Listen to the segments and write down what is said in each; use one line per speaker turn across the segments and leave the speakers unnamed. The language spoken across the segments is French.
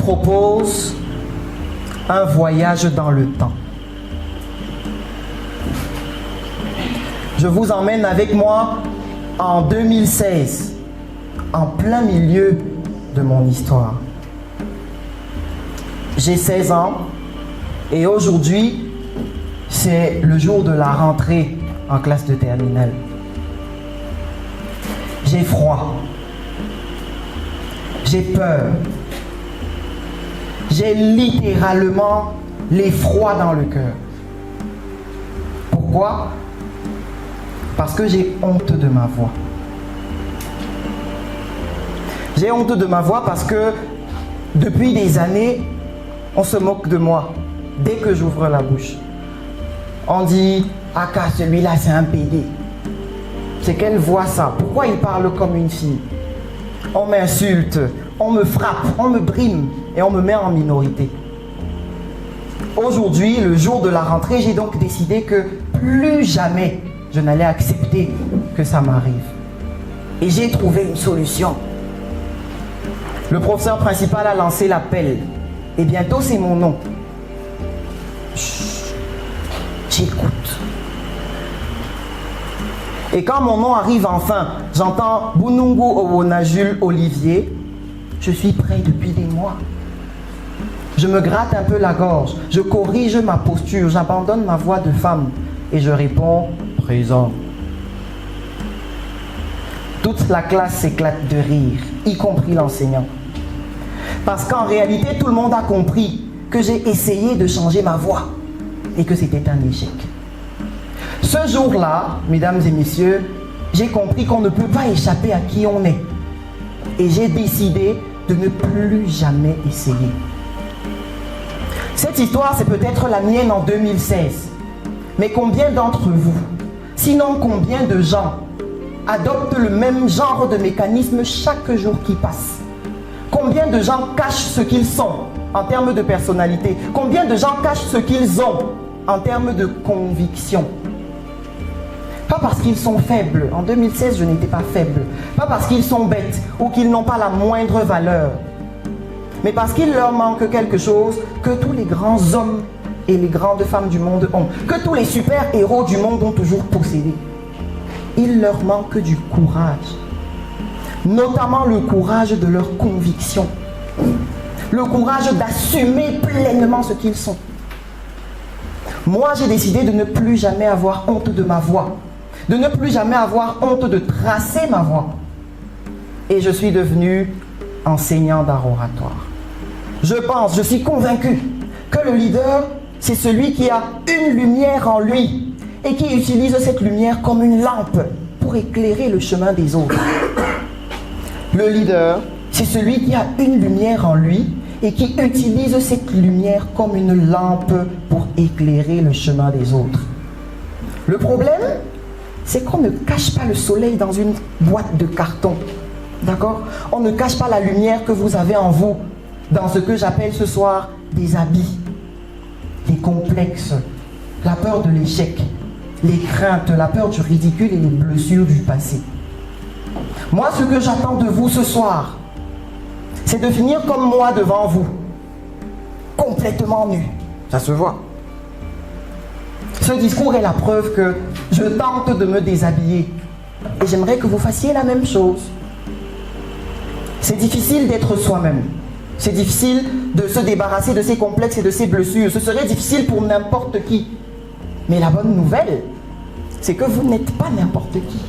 propose un voyage dans le temps. Je vous emmène avec moi en 2016, en plein milieu de mon histoire. J'ai 16 ans et aujourd'hui, c'est le jour de la rentrée en classe de terminale. J'ai froid. J'ai peur. J'ai littéralement l'effroi dans le cœur. Pourquoi? Parce que j'ai honte de ma voix. J'ai honte de ma voix parce que depuis des années, on se moque de moi dès que j'ouvre la bouche. On dit, Aka, celui-là c'est un PD. C'est qu'elle voit ça. Pourquoi il parle comme une fille? On m'insulte, on me frappe, on me brime et on me met en minorité. Aujourd'hui, le jour de la rentrée, j'ai donc décidé que plus jamais je n'allais accepter que ça m'arrive. Et j'ai trouvé une solution. Le professeur principal a lancé l'appel. Et bientôt, c'est mon nom. Chut, j'écoute. Et quand mon nom arrive enfin, j'entends Bunungu Owonajul Olivier. Je suis prêt depuis des mois. Je me gratte un peu la gorge. Je corrige ma posture. J'abandonne ma voix de femme. Et je réponds présent. Toute la classe s'éclate de rire, y compris l'enseignant. Parce qu'en réalité, tout le monde a compris que j'ai essayé de changer ma voix et que c'était un échec. Ce jour-là, mesdames et messieurs, j'ai compris qu'on ne peut pas échapper à qui on est. Et j'ai décidé de ne plus jamais essayer. Cette histoire, c'est peut-être la mienne en 2016. Mais combien d'entre vous, sinon combien de gens, adoptent le même genre de mécanisme chaque jour qui passe? Combien de gens cachent ce qu'ils sont en termes de personnalité? Combien de gens cachent ce qu'ils ont en termes de conviction? Pas parce qu'ils sont faibles. En 2016, je n'étais pas faible. Pas parce qu'ils sont bêtes ou qu'ils n'ont pas la moindre valeur. Mais parce qu'il leur manque quelque chose que tous les grands hommes et les grandes femmes du monde ont. Que tous les super-héros du monde ont toujours possédé. Il leur manque du courage. Notamment le courage de leurs convictions. Le courage d'assumer pleinement ce qu'ils sont. Moi, j'ai décidé de ne plus jamais avoir honte de ma voix. De ne plus jamais avoir honte de tracer ma voix. Et je suis devenu enseignant d'art oratoire. Je suis convaincu que le leader, c'est celui qui a une lumière en lui et qui utilise cette lumière comme une lampe pour éclairer le chemin des autres. Le leader, c'est celui qui a une lumière en lui et qui utilise cette lumière comme une lampe pour éclairer le chemin des autres. Le problème, c'est qu'on ne cache pas le soleil dans une boîte de carton. D'accord? On ne cache pas la lumière que vous avez en vous dans ce que j'appelle ce soir des habits, des complexes, la peur de l'échec, les craintes, la peur du ridicule et les blessures du passé. Moi, ce que j'attends de vous ce soir, c'est de finir comme moi devant vous, complètement nu. Ça se voit. Ce discours est la preuve que je tente de me déshabiller et j'aimerais que vous fassiez la même chose. C'est difficile d'être soi-même. C'est difficile de se débarrasser de ses complexes et de ses blessures. Ce serait difficile pour n'importe qui. Mais la bonne nouvelle, c'est que vous n'êtes pas n'importe qui.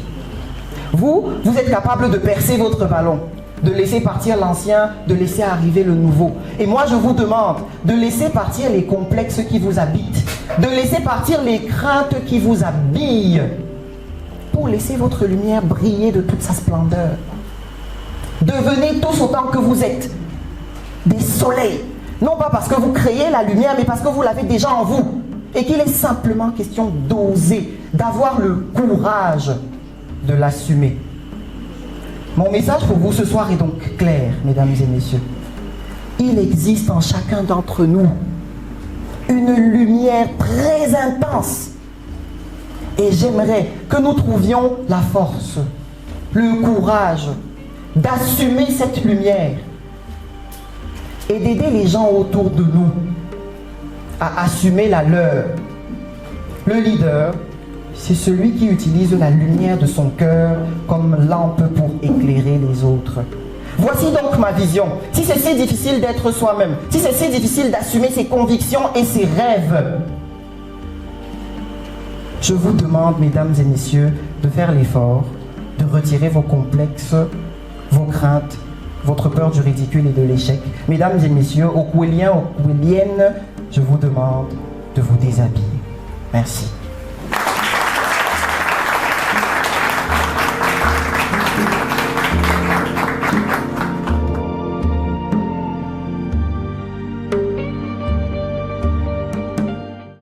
Vous êtes capable de percer votre ballon, de laisser partir l'ancien, de laisser arriver le nouveau. Et moi, je vous demande de laisser partir les complexes qui vous habitent, de laisser partir les craintes qui vous habillent, pour laisser votre lumière briller de toute sa splendeur. Devenez tous autant que vous êtes des soleils, non pas parce que vous créez la lumière, mais parce que vous l'avez déjà en vous, et qu'il est simplement question d'oser, d'avoir le courage de l'assumer. Mon message pour vous ce soir est donc clair, mesdames et messieurs. Il existe en chacun d'entre nous une lumière très intense. Et j'aimerais que nous trouvions la force, le courage d'assumer cette lumière et d'aider les gens autour de nous à assumer la leur. Le leader, c'est celui qui utilise la lumière de son cœur comme lampe pour éclairer les autres. Voici donc ma vision. Si c'est si difficile d'être soi-même, si c'est si difficile d'assumer ses convictions et ses rêves, je vous demande, mesdames et messieurs, de faire l'effort, de retirer vos complexes, vos craintes, votre peur du ridicule et de l'échec. Mesdames et messieurs, aux Kouéliens, aux Kouéliennes, je vous demande de vous déshabiller. Merci.